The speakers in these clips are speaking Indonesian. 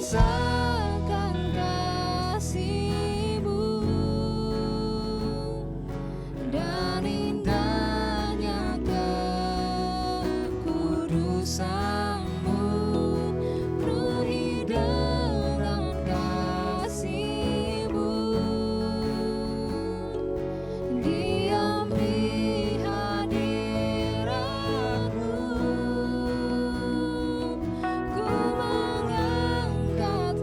rasakan kasih-Mu dan indahnya kekudusan-Mu, penuhi dengan kasih-Mu, diam di hadirat-Mu, ku mengangkat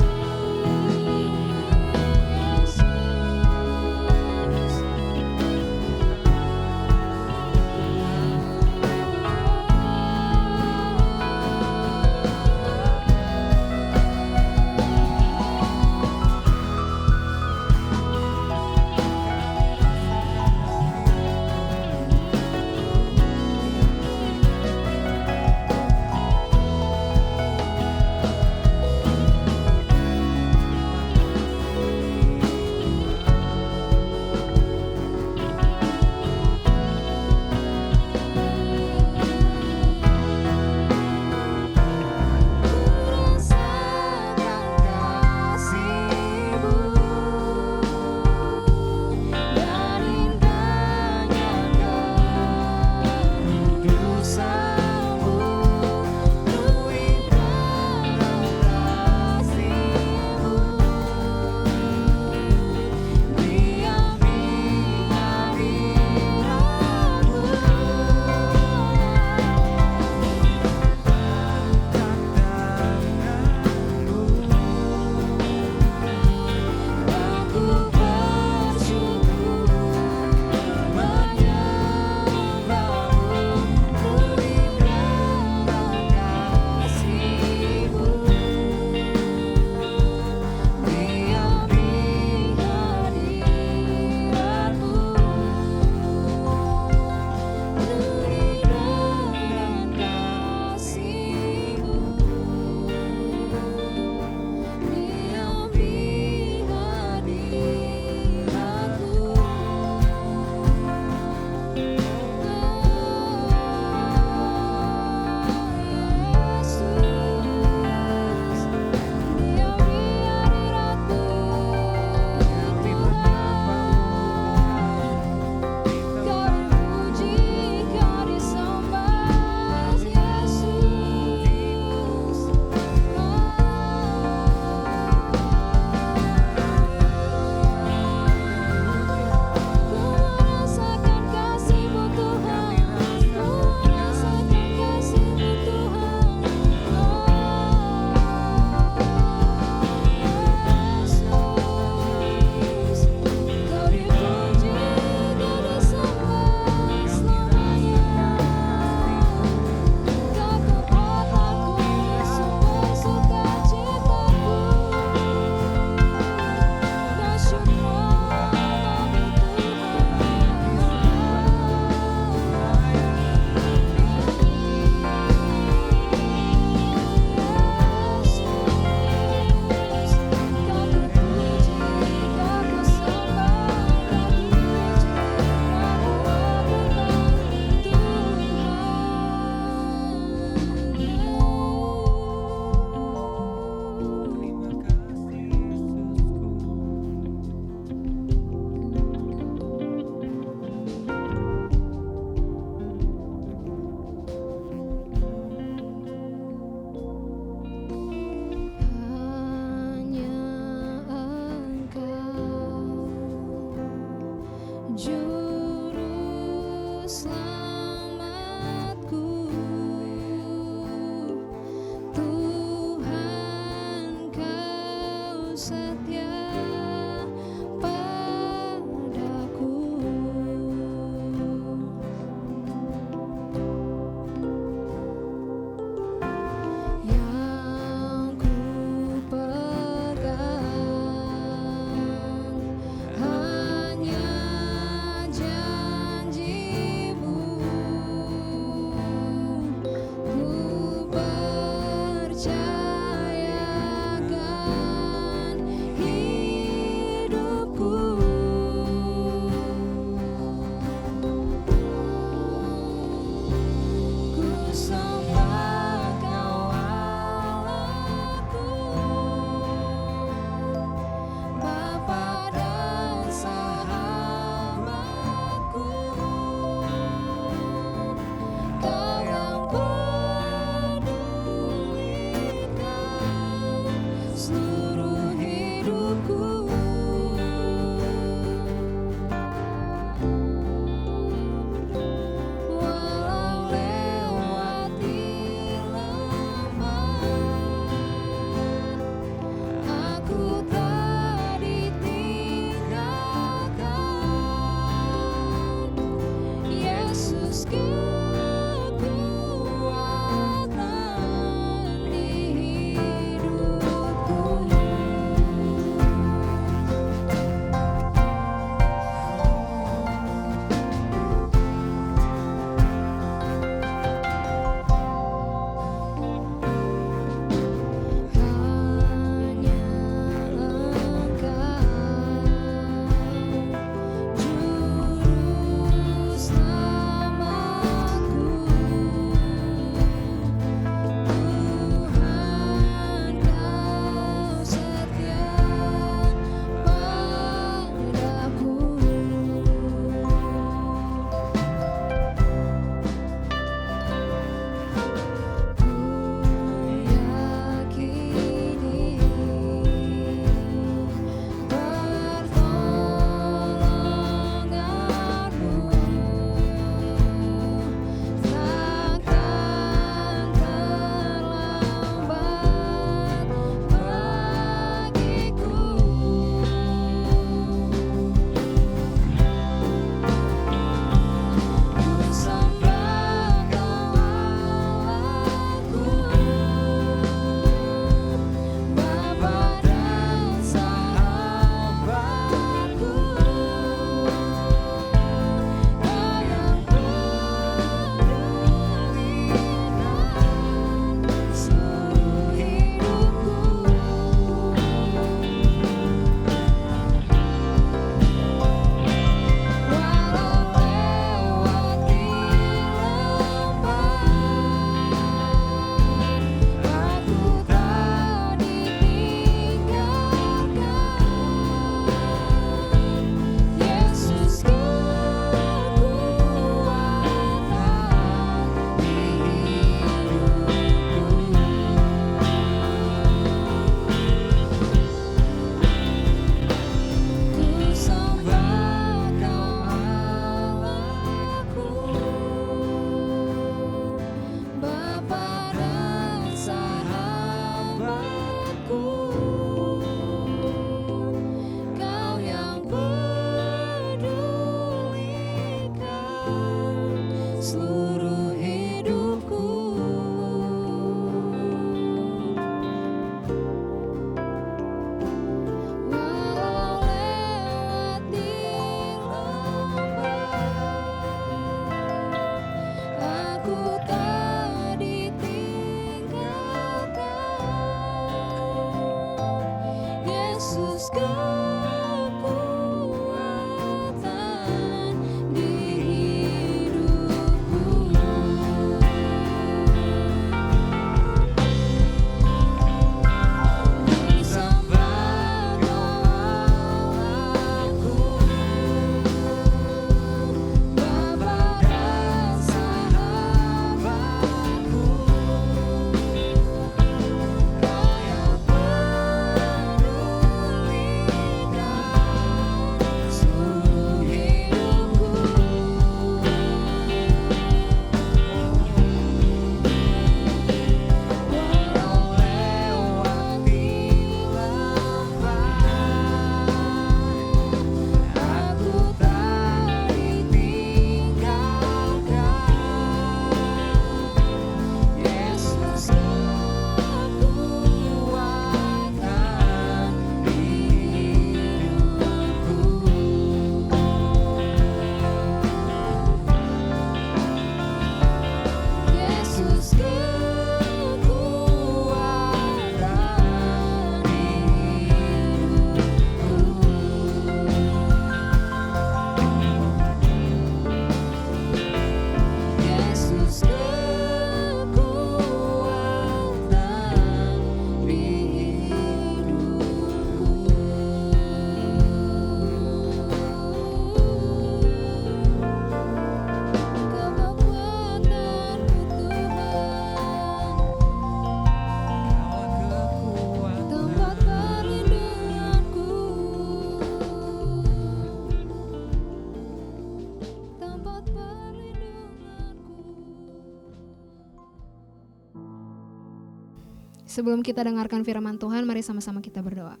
Sebelum kita dengarkan firman Tuhan, mari sama-sama kita berdoa.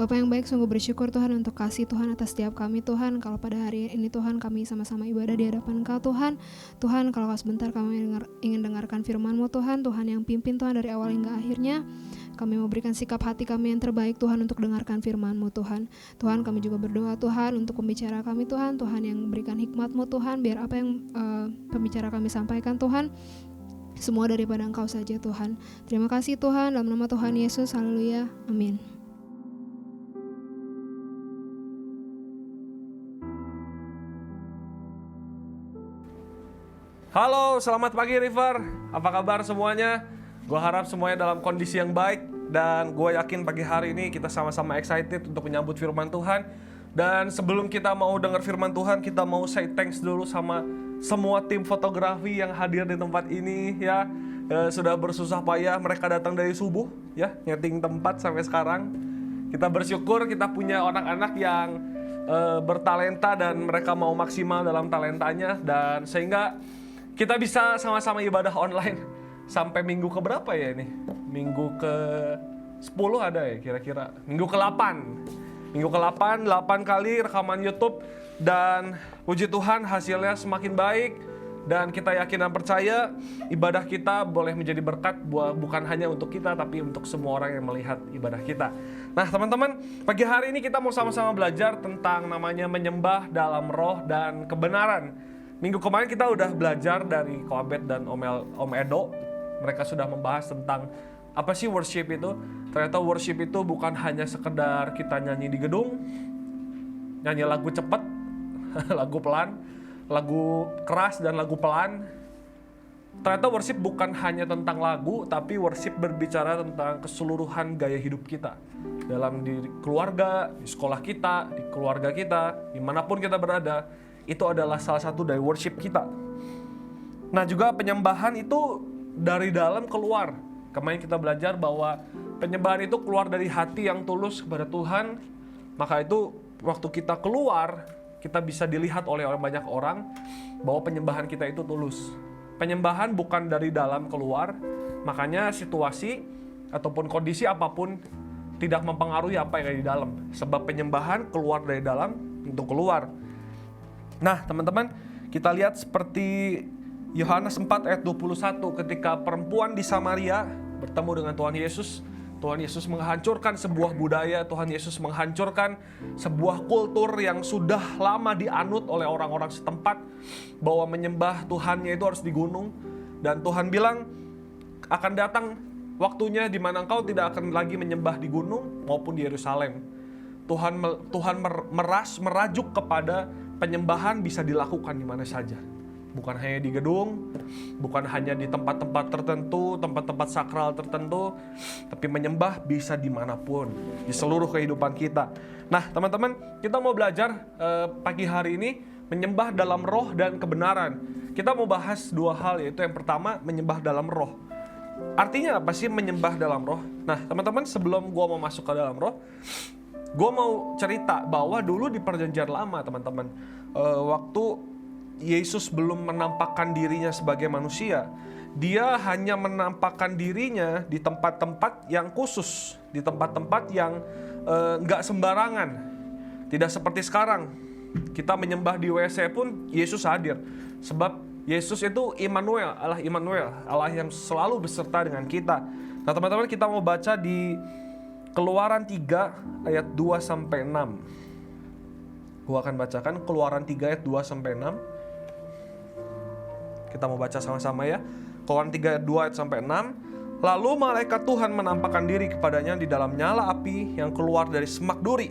Bapa yang baik, sungguh bersyukur Tuhan untuk kasih Tuhan atas setiap kami Tuhan. Kalau pada hari ini Tuhan kami sama-sama ibadah di hadapan Engkau Tuhan. Tuhan, kalau sebentar kami ingin dengarkan firman-Mu Tuhan, Tuhan yang pimpin Tuhan dari awal hingga akhirnya. Kami mau berikan sikap hati kami yang terbaik Tuhan untuk dengarkan firman-Mu Tuhan. Tuhan, kami juga berdoa Tuhan untuk pembicara kami Tuhan. Tuhan yang berikan hikmat-Mu Tuhan, biar apa yang pembicara kami sampaikan Tuhan, semua daripada Engkau saja Tuhan. Terima kasih Tuhan, dalam nama Tuhan Yesus, haleluya, amin. Halo, selamat pagi River. Apa kabar semuanya? Gue harap semuanya dalam kondisi yang baik. Dan gue yakin pagi hari ini kita sama-sama excited untuk menyambut firman Tuhan. Dan sebelum kita mau dengar firman Tuhan, kita mau say thanks dulu sama semua tim fotografi yang hadir di tempat ini ya. Sudah bersusah payah, mereka datang dari subuh ya, nyeting tempat sampai sekarang. Kita bersyukur kita punya anak-anak yang bertalenta dan mereka mau maksimal dalam talentanya. Dan sehingga kita bisa sama-sama ibadah online sampai minggu ke berapa ya ini? Minggu ke 10 ada ya kira-kira. Minggu ke-8. Minggu ke-8, 8 kali rekaman YouTube. Dan puji Tuhan hasilnya semakin baik. Dan kita yakin dan percaya ibadah kita boleh menjadi berkat bukan hanya untuk kita tapi untuk semua orang yang melihat ibadah kita. Nah teman-teman, pagi hari ini kita mau sama-sama belajar tentang namanya menyembah dalam roh dan kebenaran. Minggu kemarin kita udah belajar dari Ko Abed dan Om Edo. Mereka sudah membahas tentang apa sih worship itu. Ternyata worship itu bukan hanya sekedar kita nyanyi di gedung, nyanyi lagu cepat, lagu pelan, lagu keras dan lagu pelan. Ternyata worship bukan hanya tentang lagu, tapi worship berbicara tentang keseluruhan gaya hidup kita. Dalam di keluarga, di sekolah kita, di keluarga kita, dimanapun kita berada. Itu adalah salah satu dari worship kita. Nah juga penyembahan itu dari dalam keluar. Kemarin kita belajar bahwa penyembahan itu keluar dari hati yang tulus kepada Tuhan. Maka itu waktu kita keluar, kita bisa dilihat oleh banyak orang bahwa penyembahan kita itu tulus. Penyembahan bukan dari dalam keluar. Makanya situasi ataupun kondisi apapun tidak mempengaruhi apa yang ada di dalam. Sebab penyembahan keluar dari dalam untuk keluar. Nah teman-teman, kita lihat seperti Yohanes 4 ayat 21 ketika perempuan di Samaria bertemu dengan Tuhan Yesus. Tuhan Yesus menghancurkan sebuah budaya, Tuhan Yesus menghancurkan sebuah kultur yang sudah lama dianut oleh orang-orang setempat bahwa menyembah Tuhannya itu harus di gunung. Dan Tuhan bilang akan datang waktunya di mana engkau tidak akan lagi menyembah di gunung maupun di Yerusalem. Tuhan merajuk kepada penyembahan bisa dilakukan di mana saja. Bukan hanya di gedung, bukan hanya di tempat-tempat tertentu, tempat-tempat sakral tertentu, tapi menyembah bisa dimanapun, di seluruh kehidupan kita. Nah teman-teman, kita mau belajar pagi hari ini menyembah dalam roh dan kebenaran. Kita mau bahas dua hal, yaitu yang pertama menyembah dalam roh. Artinya apa sih menyembah dalam roh? Nah teman-teman, sebelum gue mau masuk ke dalam roh, gue mau cerita bahwa dulu di perjanjian lama teman-teman, waktu Yesus belum menampakkan dirinya sebagai manusia, dia hanya menampakkan dirinya di tempat-tempat yang khusus, di tempat-tempat yang gak sembarangan. Tidak seperti sekarang, kita menyembah di WC pun Yesus hadir. Sebab Yesus itu Immanuel, Allah yang selalu beserta dengan kita. Nah teman-teman, kita mau baca di Keluaran 3 ayat 2-6. Gua akan bacakan Keluaran 3 ayat 2-6. Kita mau baca sama-sama ya. Keluaran 3 ayat 2 ayat 6. Lalu malaikat Tuhan menampakkan diri kepadanya di dalam nyala api yang keluar dari semak duri.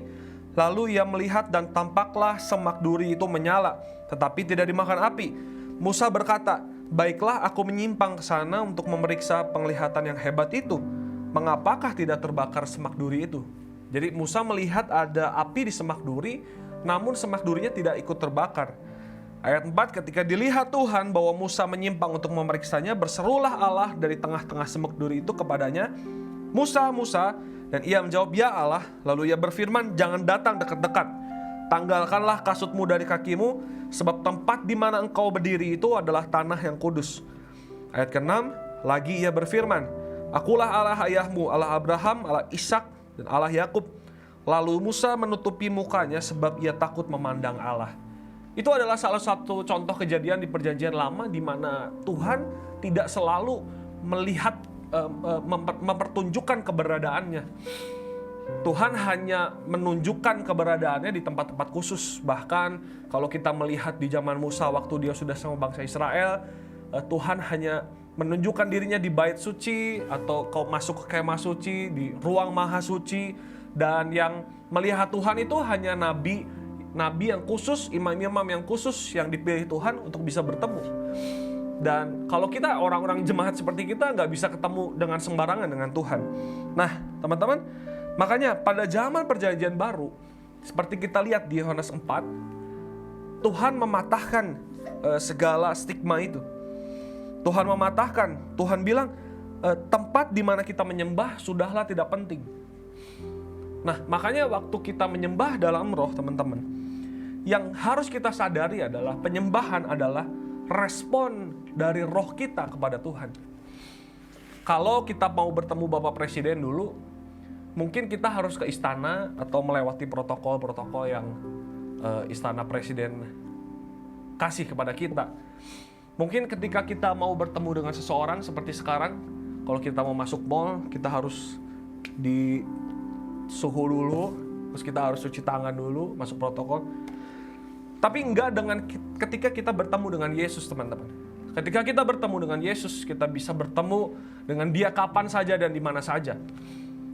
Lalu ia melihat dan tampaklah semak duri itu menyala, tetapi tidak dimakan api. Musa berkata, "Baiklah, aku menyimpang ke sana untuk memeriksa penglihatan yang hebat itu. Mengapakah tidak terbakar semak duri itu?" Jadi Musa melihat ada api di semak duri, namun semak durinya tidak ikut terbakar. Ayat 4, ketika dilihat Tuhan bahwa Musa menyimpang untuk memeriksanya, berserulah Allah dari tengah-tengah semak duri itu kepadanya, "Musa, Musa." Dan ia menjawab, "Ya Allah." Lalu ia berfirman, "Jangan datang dekat-dekat. Tanggalkanlah kasutmu dari kakimu, sebab tempat di mana engkau berdiri itu adalah tanah yang kudus." Ayat ke-6, lagi ia berfirman, Akulah Allah ayahmu, Allah Abraham, Allah Ishak, dan Allah Yakub. Lalu Musa menutupi mukanya sebab ia takut memandang Allah. Itu adalah salah satu contoh kejadian di Perjanjian Lama di mana Tuhan tidak selalu melihat, mempertunjukkan keberadaannya. Tuhan hanya menunjukkan keberadaannya di tempat-tempat khusus. Bahkan kalau kita melihat di zaman Musa waktu dia sudah sama bangsa Israel, Tuhan hanya menunjukkan dirinya di bait suci, atau kau masuk ke kemah suci, di ruang maha suci, dan yang melihat Tuhan itu hanya nabi yang khusus, imam-imam yang khusus yang dipilih Tuhan untuk bisa bertemu. Dan kalau kita orang-orang jemaat seperti kita nggak bisa ketemu dengan sembarangan dengan Tuhan. Nah teman-teman, makanya pada zaman Perjanjian Baru, seperti kita lihat di Yohanes 4, Tuhan mematahkan segala stigma itu. Tuhan mematahkan, Tuhan bilang tempat di mana kita menyembah sudahlah tidak penting. Nah, makanya waktu kita menyembah dalam roh, teman-teman, yang harus kita sadari adalah penyembahan adalah respon dari roh kita kepada Tuhan. Kalau kita mau bertemu Bapak Presiden dulu, mungkin kita harus ke istana atau melewati protokol-protokol yang istana Presiden kasih kepada kita. Mungkin ketika kita mau bertemu dengan seseorang seperti sekarang, kalau kita mau masuk mall, kita harus di suhu dulu, terus kita harus cuci tangan dulu, masuk protokol. Tapi enggak dengan ketika kita bertemu dengan Yesus, teman-teman. Ketika kita bertemu dengan Yesus, kita bisa bertemu dengan Dia kapan saja dan di mana saja.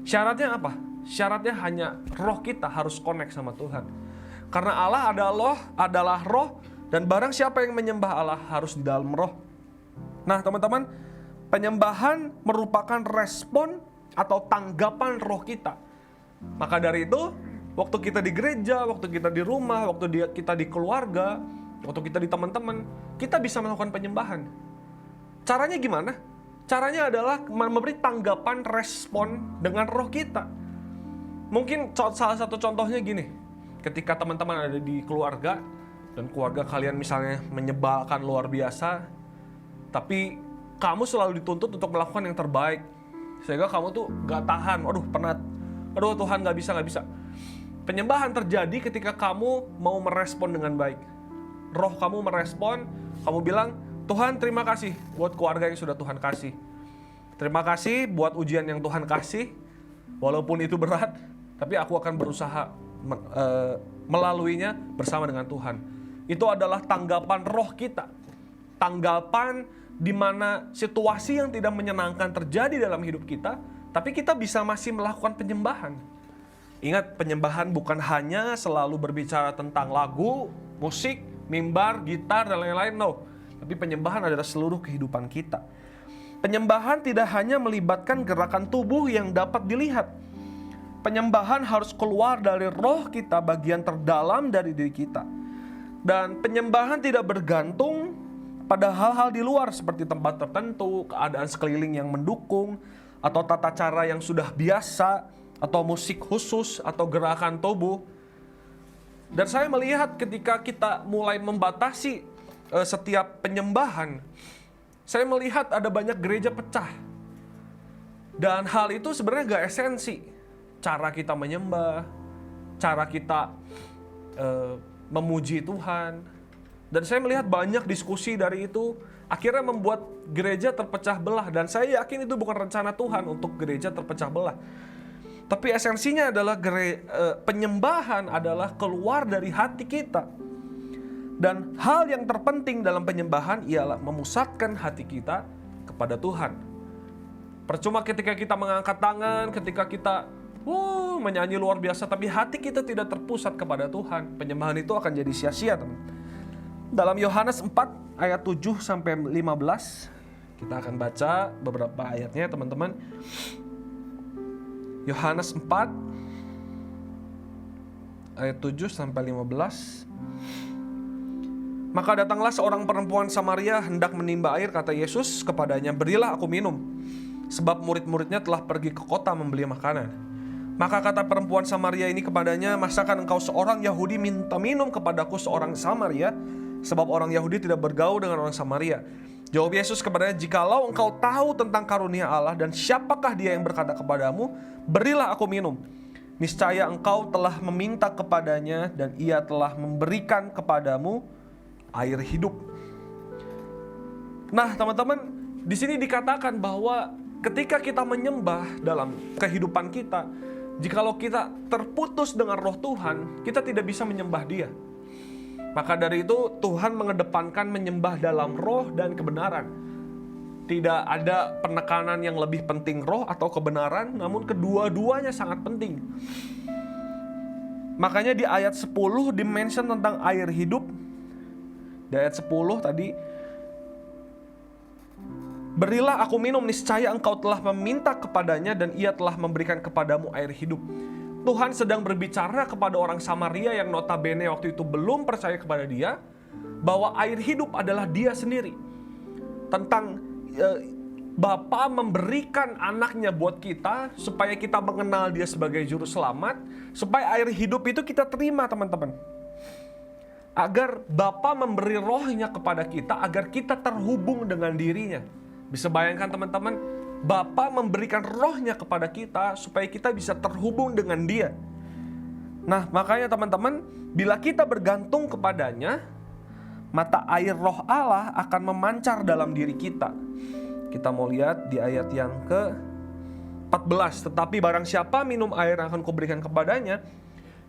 Syaratnya apa? Syaratnya hanya roh kita harus connect sama Tuhan. Karena Allah adalah roh, dan barang siapa yang menyembah Allah harus di dalam roh. Nah teman-teman, penyembahan merupakan respon atau tanggapan roh kita. Maka dari itu, waktu kita di gereja, waktu kita di rumah, waktu kita di keluarga, waktu kita di teman-teman, kita bisa melakukan penyembahan. Caranya gimana? Caranya adalah memberi tanggapan respon dengan roh kita. Mungkin salah satu contohnya gini, ketika teman-teman ada di keluarga, dan keluarga kalian misalnya menyebalkan luar biasa, tapi kamu selalu dituntut untuk melakukan yang terbaik, sehingga kamu tuh gak tahan, penat, Tuhan gak bisa. Penyembahan terjadi ketika kamu mau merespon dengan baik. Roh kamu merespon, kamu bilang, Tuhan terima kasih buat keluarga yang sudah Tuhan kasih. Terima kasih buat ujian yang Tuhan kasih, walaupun itu berat, tapi aku akan berusaha melaluinya bersama dengan Tuhan. Itu adalah tanggapan roh kita. Tanggapan di mana situasi yang tidak menyenangkan terjadi dalam hidup kita, tapi kita bisa masih melakukan penyembahan. Ingat, penyembahan bukan hanya selalu berbicara tentang lagu, musik, mimbar, gitar, dan lain-lain, no. Tapi penyembahan adalah seluruh kehidupan kita. Penyembahan tidak hanya melibatkan gerakan tubuh yang dapat dilihat. Penyembahan harus keluar dari roh kita, bagian terdalam dari diri kita. Dan penyembahan tidak bergantung pada hal-hal di luar seperti tempat tertentu, keadaan sekeliling yang mendukung, atau tata cara yang sudah biasa, atau musik khusus, atau gerakan tubuh. Dan saya melihat ketika kita mulai membatasi setiap penyembahan, saya melihat ada banyak gereja pecah. Dan hal itu sebenarnya gak esensi. Cara kita menyembah, cara kita memuji Tuhan. Dan saya melihat banyak diskusi dari itu akhirnya membuat gereja terpecah belah. Dan saya yakin itu bukan rencana Tuhan untuk gereja terpecah belah. Tapi esensinya adalah penyembahan adalah keluar dari hati kita. Dan hal yang terpenting dalam penyembahan ialah memusatkan hati kita kepada Tuhan. Percuma ketika kita mengangkat tangan, ketika kita menyanyi luar biasa, tapi hati kita tidak terpusat kepada Tuhan, penyembahan itu akan jadi sia-sia, teman. Dalam Yohanes 4 ayat 7 sampai 15, kita akan baca beberapa ayatnya, teman-teman. Yohanes 4 ayat 7 sampai 15. Maka datanglah seorang perempuan Samaria hendak menimba air, kata Yesus kepadanya, "Berilah aku minum." Sebab murid-muridnya telah pergi ke kota membeli makanan. Maka kata perempuan Samaria ini kepadanya, "Masakan engkau seorang Yahudi minta minum kepadaku seorang Samaria?" Sebab orang Yahudi tidak bergaul dengan orang Samaria. Jawab Yesus kepadanya, "Jikalau engkau tahu tentang karunia Allah dan siapakah dia yang berkata kepadamu, berilah aku minum. Niscaya engkau telah meminta kepadanya dan ia telah memberikan kepadamu air hidup." Nah, teman-teman, di sini dikatakan bahwa ketika kita menyembah dalam kehidupan kita, jikalau kita terputus dengan roh Tuhan, kita tidak bisa menyembah Dia. Maka dari itu Tuhan mengedepankan menyembah dalam roh dan kebenaran. Tidak ada penekanan yang lebih penting roh atau kebenaran, namun kedua-duanya sangat penting. Makanya di ayat 10 dimention tentang air hidup. Di ayat 10 tadi, "Berilah aku minum, niscaya engkau telah meminta kepadanya dan ia telah memberikan kepadamu air hidup." Tuhan sedang berbicara kepada orang Samaria yang notabene waktu itu belum percaya kepada Dia, bahwa air hidup adalah Dia sendiri. Tentang Bapa memberikan anaknya buat kita supaya kita mengenal Dia sebagai juru selamat, supaya air hidup itu kita terima, teman-teman. Agar Bapa memberi rohnya kepada kita, agar kita terhubung dengan dirinya. Bisa bayangkan teman-teman, Bapa memberikan rohnya kepada kita supaya kita bisa terhubung dengan Dia. Nah, makanya teman-teman, bila kita bergantung kepadanya, mata air roh Allah akan memancar dalam diri kita. Kita mau lihat di ayat yang ke-14. "Tetapi barang siapa minum air yang akan kuberikan kepadanya,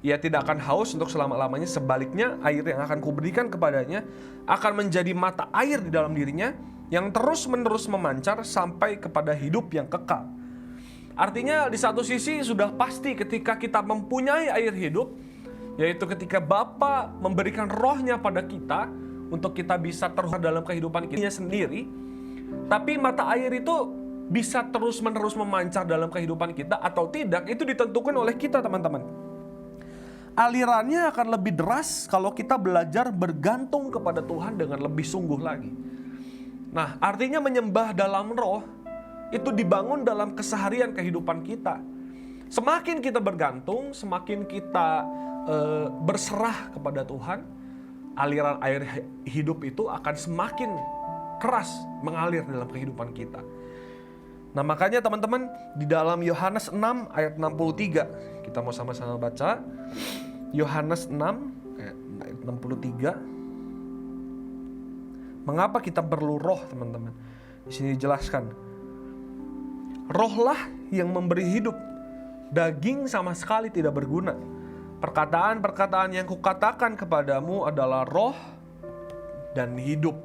ia tidak akan haus untuk selama-lamanya. Sebaliknya, air yang akan kuberikan kepadanya akan menjadi mata air di dalam dirinya, yang terus-menerus memancar sampai kepada hidup yang kekal." Artinya di satu sisi sudah pasti ketika kita mempunyai air hidup, yaitu ketika Bapa memberikan rohnya pada kita untuk kita bisa terhubung dalam kehidupan kita sendiri. Tapi mata air itu bisa terus-menerus memancar dalam kehidupan kita atau tidak, itu ditentukan oleh kita, teman-teman. Alirannya akan lebih deras kalau kita belajar bergantung kepada Tuhan dengan lebih sungguh lagi. Nah, artinya menyembah dalam roh itu dibangun dalam keseharian kehidupan kita. Semakin kita bergantung, semakin kita berserah kepada Tuhan, aliran air hidup itu akan semakin keras mengalir dalam kehidupan kita. Nah, makanya teman-teman, di dalam Yohanes 6 ayat 63, kita mau sama-sama baca. Yohanes 6 ayat 63. Mengapa kita perlu roh, teman-teman? Di sini dijelaskan, rohlah yang memberi hidup, daging sama sekali tidak berguna. Perkataan-perkataan yang kukatakan kepadamu adalah roh dan hidup.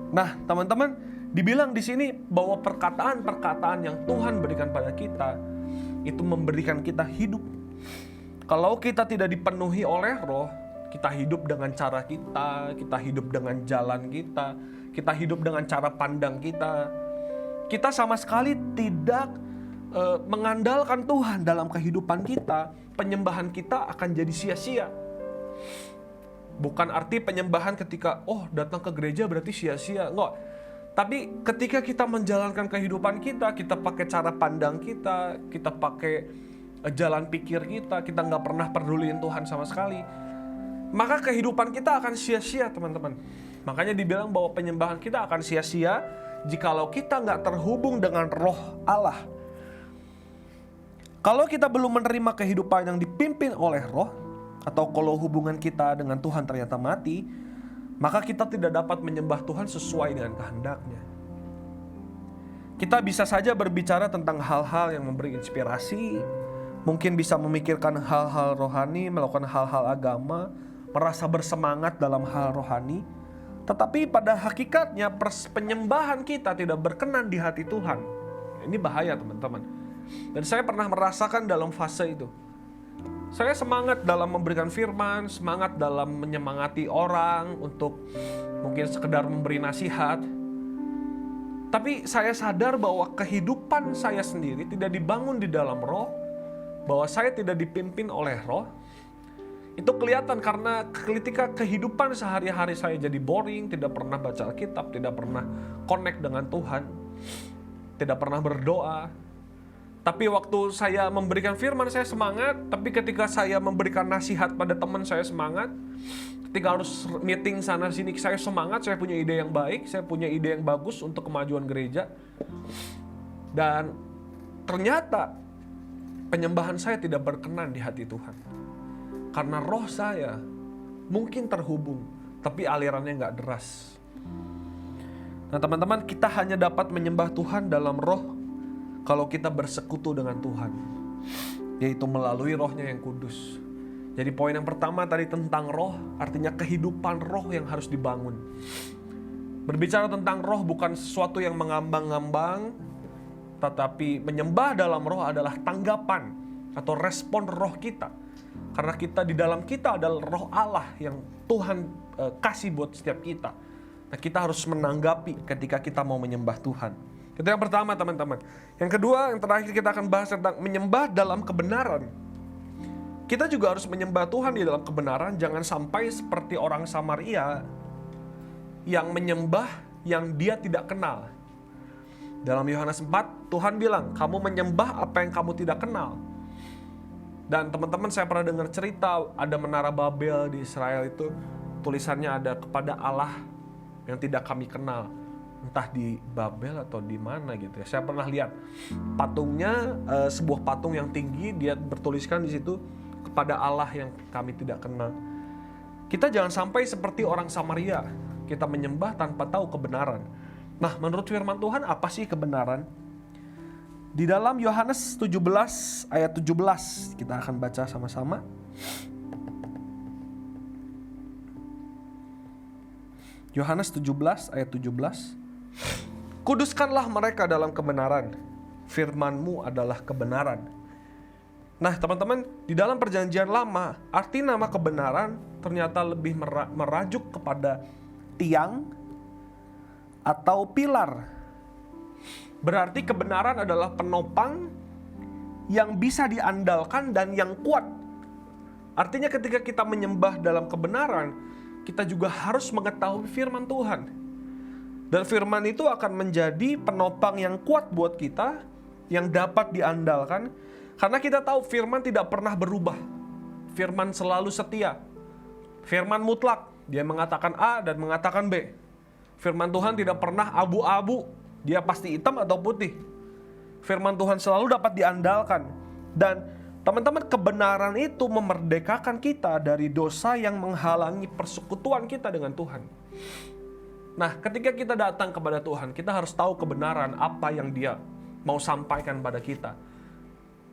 Nah, teman-teman, dibilang di sini bahwa perkataan-perkataan yang Tuhan berikan pada kita itu memberikan kita hidup. Kalau kita tidak dipenuhi oleh roh, kita hidup dengan cara kita hidup dengan jalan kita hidup dengan cara pandang kita. Kita sama sekali tidak mengandalkan Tuhan dalam kehidupan kita. Penyembahan kita akan jadi sia-sia. Bukan arti penyembahan ketika, datang ke gereja berarti sia-sia. Enggak. Tapi ketika kita menjalankan kehidupan kita pakai cara pandang kita pakai jalan pikir kita nggak pernah peduliin Tuhan sama sekali, maka kehidupan kita akan sia-sia, teman-teman. Makanya dibilang bahwa penyembahan kita akan sia-sia jikalau kita nggak terhubung dengan roh Allah. Kalau kita belum menerima kehidupan yang dipimpin oleh roh, atau kalau hubungan kita dengan Tuhan ternyata mati, maka kita tidak dapat menyembah Tuhan sesuai dengan kehendaknya. Kita bisa saja berbicara tentang hal-hal yang memberi inspirasi, mungkin bisa memikirkan hal-hal rohani, melakukan hal-hal agama, merasa bersemangat dalam hal rohani, tetapi pada hakikatnya penyembahan kita tidak berkenan di hati Tuhan. Ini bahaya, teman-teman. Dan saya pernah merasakan dalam fase itu. Saya semangat dalam memberikan firman, semangat dalam menyemangati orang untuk mungkin sekedar memberi nasihat. Tapi saya sadar bahwa kehidupan saya sendiri tidak dibangun di dalam roh, bahwa saya tidak dipimpin oleh roh. Itu kelihatan karena ketika kehidupan sehari-hari saya jadi boring, tidak pernah baca Alkitab, tidak pernah connect dengan Tuhan, tidak pernah berdoa. Tapi waktu saya memberikan firman saya semangat, tapi ketika saya memberikan nasihat pada teman saya semangat, ketika harus meeting sana sini, saya semangat, saya punya ide yang baik, saya punya ide yang bagus untuk kemajuan gereja. Dan ternyata penyembahan saya tidak berkenan di hati Tuhan. Karena roh saya mungkin terhubung, tapi alirannya nggak deras. Nah teman-teman, kita hanya dapat menyembah Tuhan dalam roh kalau kita bersekutu dengan Tuhan, yaitu melalui rohnya yang kudus. Jadi poin yang pertama tadi tentang roh, artinya kehidupan roh yang harus dibangun. Berbicara tentang roh bukan sesuatu yang mengambang-ngambang, tetapi menyembah dalam roh adalah tanggapan atau respon roh kita. Karena kita di dalam kita adalah roh Allah yang Tuhan kasih buat setiap kita. Nah, kita harus menanggapi ketika kita mau menyembah Tuhan. Itu yang pertama teman-teman. Yang kedua, yang terakhir kita akan bahas tentang menyembah dalam kebenaran. Kita juga harus menyembah Tuhan di dalam kebenaran, jangan sampai seperti orang Samaria yang menyembah yang dia tidak kenal. Dalam Yohanes 4, Tuhan bilang, kamu menyembah apa yang kamu tidak kenal. Dan teman-teman, saya pernah dengar cerita, ada menara Babel di Israel itu, tulisannya ada kepada Allah yang tidak kami kenal. Entah di Babel atau di mana gitu ya. Saya pernah lihat patungnya, sebuah patung yang tinggi, dia bertuliskan di situ, kepada Allah yang kami tidak kenal. Kita jangan sampai seperti orang Samaria, kita menyembah tanpa tahu kebenaran. Nah, menurut firman Tuhan apa sih kebenaran? Di dalam Yohanes 17 ayat 17 kita akan baca sama-sama. Yohanes 17 ayat 17. Kuduskanlah mereka dalam kebenaran, firman-Mu adalah kebenaran. Nah teman-teman, di dalam perjanjian lama, arti nama kebenaran ternyata lebih merajuk kepada tiang atau pilar. Berarti kebenaran adalah penopang yang bisa diandalkan dan yang kuat. Artinya ketika kita menyembah dalam kebenaran, kita juga harus mengetahui firman Tuhan. Dan firman itu akan menjadi penopang yang kuat buat kita, yang dapat diandalkan. Karena kita tahu firman tidak pernah berubah. Firman selalu setia. Firman mutlak. Dia mengatakan A dan mengatakan B. Firman Tuhan tidak pernah abu-abu. Dia pasti hitam atau putih. Firman Tuhan selalu dapat diandalkan. Dan teman-teman, kebenaran itu memerdekakan kita dari dosa yang menghalangi persekutuan kita dengan Tuhan. Nah, ketika kita datang kepada Tuhan, kita harus tahu kebenaran apa yang Dia mau sampaikan pada kita.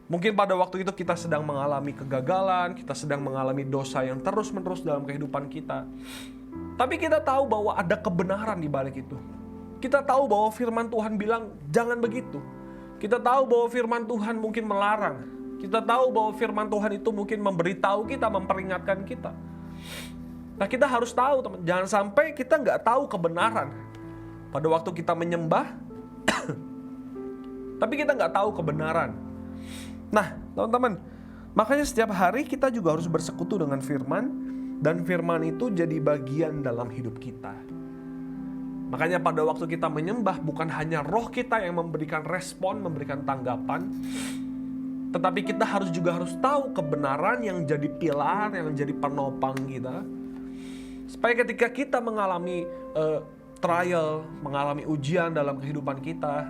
Mungkin pada waktu itu kita sedang mengalami kegagalan, kita sedang mengalami dosa yang terus-menerus dalam kehidupan kita. Tapi kita tahu bahwa ada kebenaran di balik itu. Kita tahu bahwa firman Tuhan bilang, jangan begitu. Kita tahu bahwa firman Tuhan mungkin melarang. Kita tahu bahwa firman Tuhan itu mungkin memberitahu kita, memperingatkan kita. Nah kita harus tahu teman, jangan sampai kita nggak tahu kebenaran. Pada waktu kita menyembah, tapi kita nggak tahu kebenaran. Nah teman-teman, makanya setiap hari kita juga harus bersekutu dengan firman, dan firman itu jadi bagian dalam hidup kita. Makanya pada waktu kita menyembah, bukan hanya roh kita yang memberikan respon, memberikan tanggapan, tetapi kita juga harus tahu kebenaran yang jadi pilar, yang jadi penopang kita. Supaya ketika kita mengalami trial, mengalami ujian dalam kehidupan kita,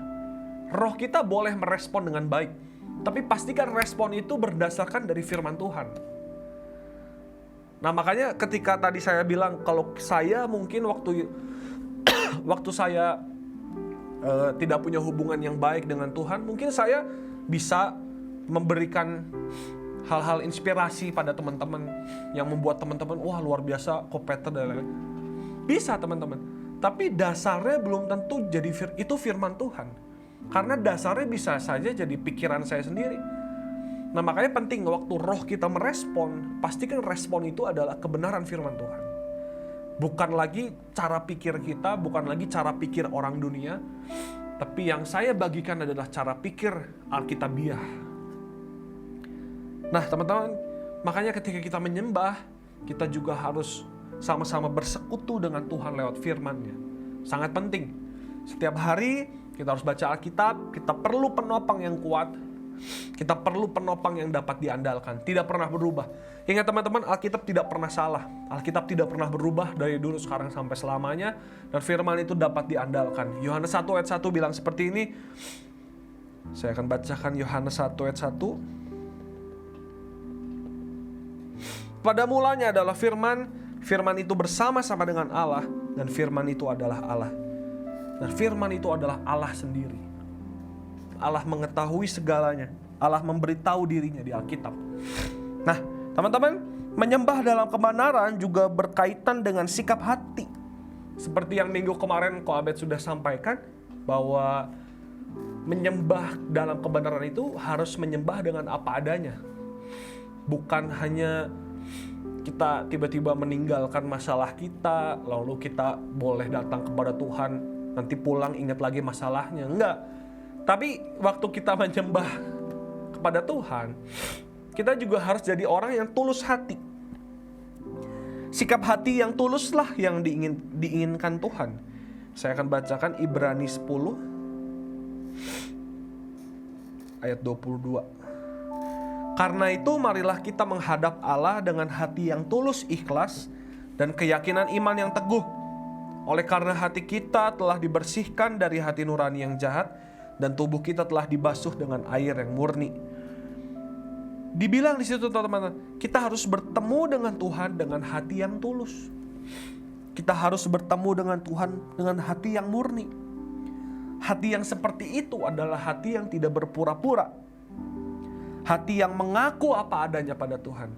roh kita boleh merespon dengan baik. Tapi pastikan respon itu berdasarkan dari firman Tuhan. Nah makanya ketika tadi saya bilang, kalau saya mungkin waktu saya tidak punya hubungan yang baik dengan Tuhan, mungkin saya bisa memberikan hal-hal inspirasi pada teman-teman yang membuat teman-teman, wah luar biasa kok Peter dan lain-lain. Bisa teman-teman, tapi dasarnya belum tentu jadi itu firman Tuhan. Karena dasarnya bisa saja jadi pikiran saya sendiri. Nah makanya penting waktu roh kita merespon, pastikan respon itu adalah kebenaran firman Tuhan. Bukan lagi cara pikir kita, bukan lagi cara pikir orang dunia, tapi yang saya bagikan adalah cara pikir Alkitabiah. Nah teman-teman, makanya ketika kita menyembah, kita juga harus sama-sama bersekutu dengan Tuhan lewat firman-Nya. Sangat penting. Setiap hari kita harus baca Alkitab, kita perlu penopang yang kuat. Kita perlu penopang yang dapat diandalkan, tidak pernah berubah. Ingat teman-teman, Alkitab tidak pernah salah. Alkitab tidak pernah berubah dari dulu, sekarang, sampai selamanya. Dan firman itu dapat diandalkan. Yohanes 1 ayat 1 bilang seperti ini. Saya akan bacakan Yohanes 1 ayat 1. Pada mulanya adalah firman, firman itu bersama-sama dengan Allah, dan firman itu adalah Allah. Dan firman itu adalah Allah sendiri. Allah mengetahui segalanya. Allah memberitahu dirinya di Alkitab. Nah, teman-teman, menyembah dalam kebenaran juga berkaitan dengan sikap hati. Seperti yang minggu kemarin Ko Abed sudah sampaikan, bahwa menyembah dalam kebenaran itu harus menyembah dengan apa adanya. Bukan hanya kita tiba-tiba meninggalkan masalah kita, lalu kita boleh datang kepada Tuhan, nanti pulang ingat lagi masalahnya. Enggak. Tapi waktu kita menyembah kepada Tuhan, kita juga harus jadi orang yang tulus hati. Sikap hati yang tuluslah yang diinginkan Tuhan. Saya akan bacakan Ibrani 10 ayat 22. Karena itu marilah kita menghadap Allah dengan hati yang tulus ikhlas dan keyakinan iman yang teguh. Oleh karena hati kita telah dibersihkan dari hati nurani yang jahat, dan tubuh kita telah dibasuh dengan air yang murni. Dibilang di situ teman-teman, kita harus bertemu dengan Tuhan dengan hati yang tulus. Kita harus bertemu dengan Tuhan dengan hati yang murni. Hati yang seperti itu adalah hati yang tidak berpura-pura. Hati yang mengaku apa adanya pada Tuhan.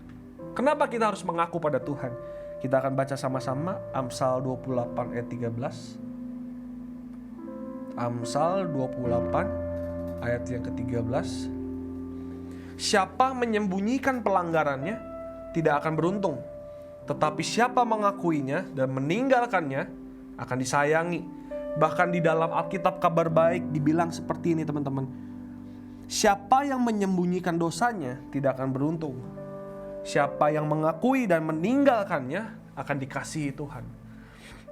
Kenapa kita harus mengaku pada Tuhan? Kita akan baca sama-sama Amsal 28 ayat 13. Amsal 28 ayat yang ke-13. Siapa menyembunyikan pelanggarannya tidak akan beruntung, tetapi siapa mengakuinya dan meninggalkannya akan disayangi. Bahkan di dalam Alkitab Kabar Baik dibilang seperti ini teman-teman. Siapa yang menyembunyikan dosanya tidak akan beruntung. Siapa yang mengakui dan meninggalkannya akan dikasihi Tuhan.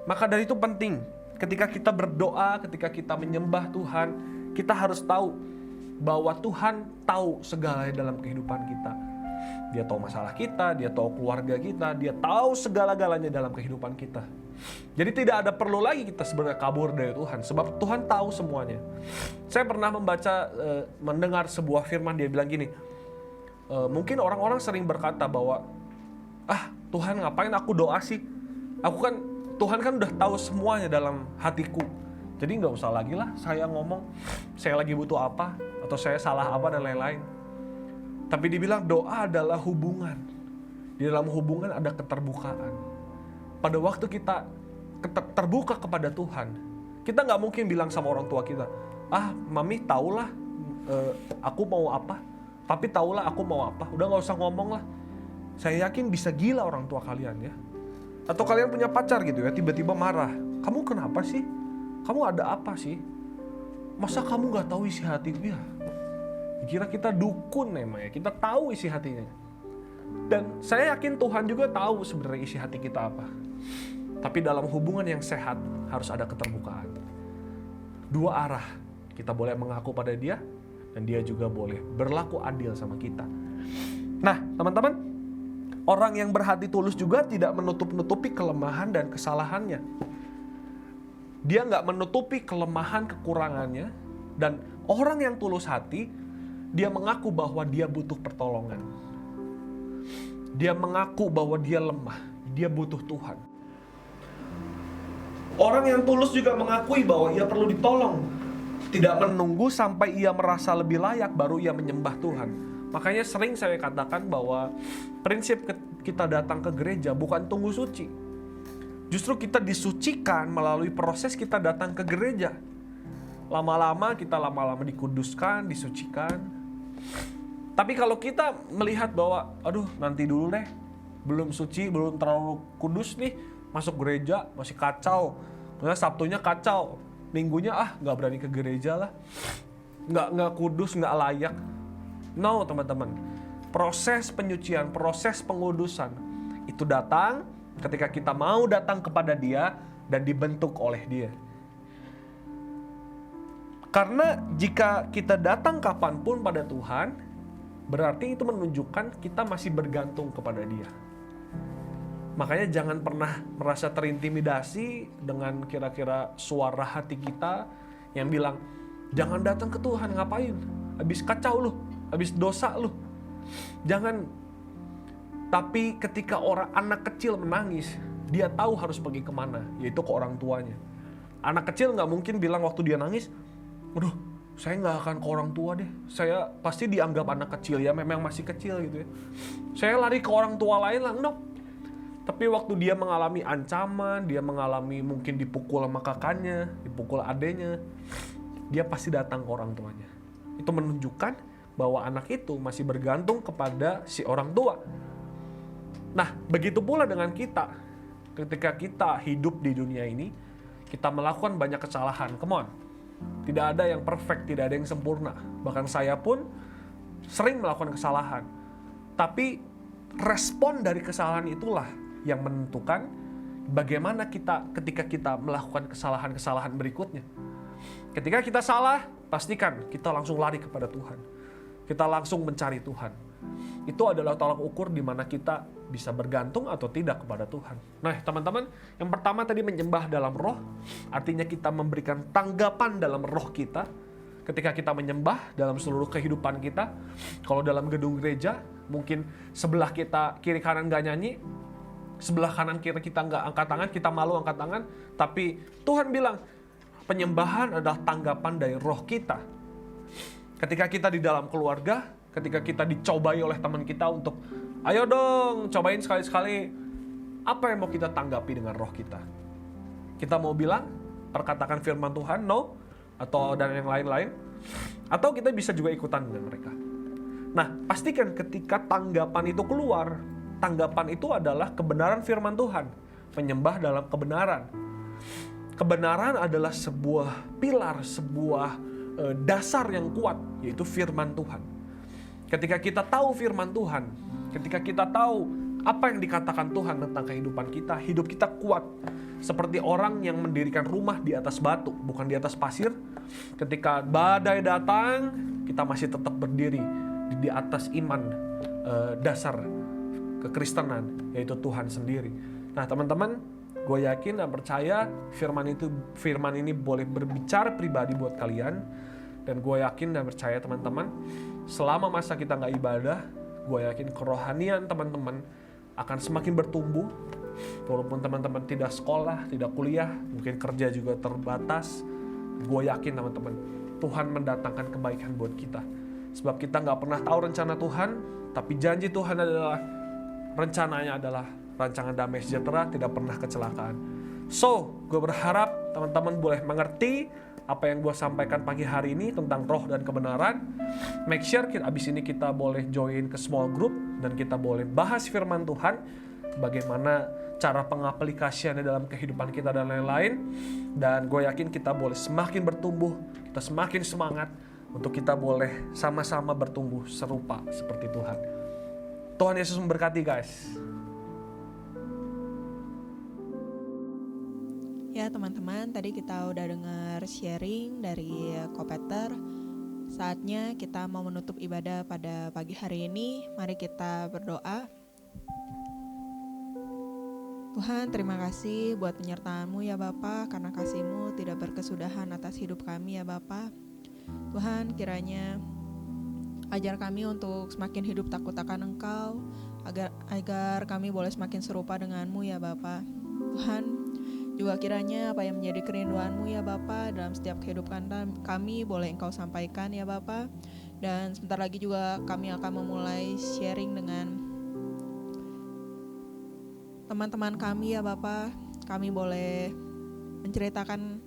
Maka dari itu penting, ketika kita berdoa, ketika kita menyembah Tuhan, kita harus tahu bahwa Tuhan tahu segalanya dalam kehidupan kita. Dia tahu masalah kita, Dia tahu keluarga kita, Dia tahu segala-galanya dalam kehidupan kita. Jadi tidak ada perlu lagi kita sebenarnya kabur dari Tuhan, sebab Tuhan tahu semuanya. Saya pernah mendengar sebuah firman, dia bilang gini, mungkin orang-orang sering berkata bahwa, Tuhan ngapain aku doa sih? Tuhan kan udah tahu semuanya dalam hatiku. Jadi gak usah lagi lah saya ngomong, saya lagi butuh apa, atau saya salah apa dan lain-lain. Tapi dibilang doa adalah hubungan. Di dalam hubungan ada keterbukaan. Pada waktu kita terbuka kepada Tuhan, kita gak mungkin bilang sama orang tua kita, mami tahulah aku mau apa, papi tahulah aku mau apa, udah gak usah ngomong lah. Saya yakin bisa gila orang tua kalian ya. Atau kalian punya pacar gitu ya, tiba-tiba marah, kamu kenapa sih? Kamu ada apa sih? Masa kamu gak tahu isi hati dia? Kira kita dukun emang ya, kita tahu isi hatinya. Dan saya yakin Tuhan juga tahu sebenarnya isi hati kita apa. Tapi dalam hubungan yang sehat harus ada keterbukaan. Dua arah, kita boleh mengaku pada Dia, dan Dia juga boleh berlaku adil sama kita. Nah teman-teman, orang yang berhati tulus juga tidak menutup-nutupi kelemahan dan kesalahannya. Dia gak menutupi kelemahan kekurangannya. Dan orang yang tulus hati, dia mengaku bahwa dia butuh pertolongan. Dia mengaku bahwa dia lemah, dia butuh Tuhan. Orang yang tulus juga mengakui bahwa ia perlu ditolong. Tidak menunggu sampai ia merasa lebih layak baru ia menyembah Tuhan. Makanya sering saya katakan bahwa prinsip kita datang ke gereja bukan tunggu suci. Justru kita disucikan melalui proses kita datang ke gereja. Lama-lama kita dikuduskan, disucikan. Tapi kalau kita melihat bahwa, nanti dulu deh, belum suci, belum terlalu kudus nih, masuk gereja masih kacau. Misalnya Sabtunya kacau, Minggunya gak berani ke gereja lah, gak kudus, gak layak. No teman-teman, proses penyucian, proses pengudusan itu datang ketika kita mau datang kepada Dia dan dibentuk oleh Dia. Karena jika kita datang kapanpun pada Tuhan, berarti itu menunjukkan kita masih bergantung kepada Dia. Makanya jangan pernah merasa terintimidasi dengan kira-kira suara hati kita yang bilang, jangan datang ke Tuhan, ngapain? Habis kacau lu, habis dosa lu. Jangan. Tapi ketika anak kecil menangis, dia tahu harus pergi kemana, yaitu ke orang tuanya. Anak kecil gak mungkin bilang waktu dia nangis, aduh, saya gak akan ke orang tua deh. Saya pasti dianggap anak kecil ya, memang masih kecil gitu ya. Saya lari ke orang tua lain lah, no. Tapi waktu dia mengalami ancaman, dia mengalami mungkin dipukul sama kakaknya, dipukul adenya, dia pasti datang ke orang tuanya. Itu menunjukkan bahwa anak itu masih bergantung kepada si orang tua. Nah, begitu pula dengan kita. Ketika kita hidup di dunia ini, kita melakukan banyak kesalahan. Come on. Tidak ada yang perfect, tidak ada yang sempurna. Bahkan saya pun sering melakukan kesalahan. Tapi respon dari kesalahan itulah yang menentukan bagaimana kita ketika kita melakukan kesalahan-kesalahan berikutnya. Ketika kita salah, pastikan kita langsung lari kepada Tuhan. Kita langsung mencari Tuhan. Itu adalah tolak ukur di mana kita bisa bergantung atau tidak kepada Tuhan. Nah, teman-teman, yang pertama tadi menyembah dalam roh, artinya kita memberikan tanggapan dalam roh kita. Ketika kita menyembah dalam seluruh kehidupan kita, kalau dalam gedung gereja, mungkin sebelah kita kiri kanan gak nyanyi, sebelah kanan kita nggak angkat tangan, kita malu angkat tangan, tapi Tuhan bilang penyembahan adalah tanggapan dari roh kita. Ketika kita di dalam keluarga, ketika kita dicobai oleh teman kita untuk ayo dong cobain sekali-sekali, apa yang mau kita tanggapi dengan roh kita? Kita mau bilang perkatakan firman Tuhan no, atau dan yang lain-lain, atau kita bisa juga ikutan dengan mereka. Nah, pastikan ketika tanggapan itu keluar, tanggapan itu adalah kebenaran firman Tuhan, menyembah dalam kebenaran. Kebenaran adalah sebuah pilar, sebuah dasar yang kuat, yaitu firman Tuhan. Ketika kita tahu firman Tuhan, ketika kita tahu apa yang dikatakan Tuhan tentang kehidupan kita, hidup kita kuat. Seperti orang yang mendirikan rumah di atas batu, bukan di atas pasir. Ketika badai datang, kita masih tetap berdiri di atas iman dasar kekristenan, yaitu Tuhan sendiri. Nah, teman-teman, gue yakin dan percaya firman ini boleh berbicara pribadi buat kalian. Dan gue yakin dan percaya teman-teman, selama masa kita gak ibadah, gue yakin kerohanian teman-teman akan semakin bertumbuh. Walaupun teman-teman tidak sekolah, tidak kuliah, mungkin kerja juga terbatas, gue yakin teman-teman, Tuhan mendatangkan kebaikan buat kita. Sebab kita gak pernah tahu rencana Tuhan, tapi janji Tuhan adalah, rencananya adalah rancangan damai sejahtera, tidak pernah kecelakaan. So, gue berharap teman-teman boleh mengerti apa yang gue sampaikan pagi hari ini tentang roh dan kebenaran. Make sure abis ini kita boleh join ke small group dan kita boleh bahas firman Tuhan, bagaimana cara pengaplikasiannya dalam kehidupan kita dan lain-lain. Dan gue yakin kita boleh semakin bertumbuh, kita semakin semangat untuk kita boleh sama-sama bertumbuh serupa seperti Tuhan. Tuhan Yesus memberkati, guys. Ya teman-teman, tadi kita udah dengar sharing dari Ko-Peter. Saatnya kita mau menutup ibadah pada pagi hari ini. Mari kita berdoa. Tuhan, terima kasih buat penyertaan-Mu ya Bapa, karena kasih-Mu tidak berkesudahan atas hidup kami ya Bapa. Tuhan, kiranya ajar kami untuk semakin hidup takut akan Engkau, agar kami boleh semakin serupa dengan-Mu ya Bapa. Tuhan, juga kiranya apa yang menjadi kerinduan-Mu ya Bapa dalam setiap kehidupan kami boleh Engkau sampaikan ya Bapa. Dan sebentar lagi juga kami akan memulai sharing dengan teman-teman kami ya Bapa. Kami boleh menceritakan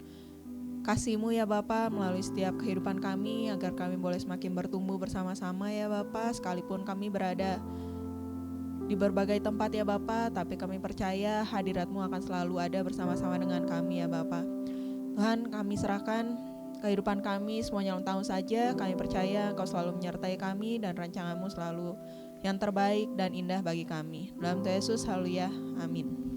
kasih-Mu ya Bapa melalui setiap kehidupan kami, agar kami boleh semakin bertumbuh bersama-sama ya Bapa. Sekalipun kami berada di berbagai tempat ya Bapa, tapi kami percaya hadirat-Mu akan selalu ada bersama-sama dengan kami ya Bapa. Tuhan, kami serahkan kehidupan kami semuanya dalam tahun saja. Kami percaya Engkau selalu menyertai kami dan rancangan-Mu selalu yang terbaik dan indah bagi kami. Dalam Tuhan Yesus, haleluya, amin.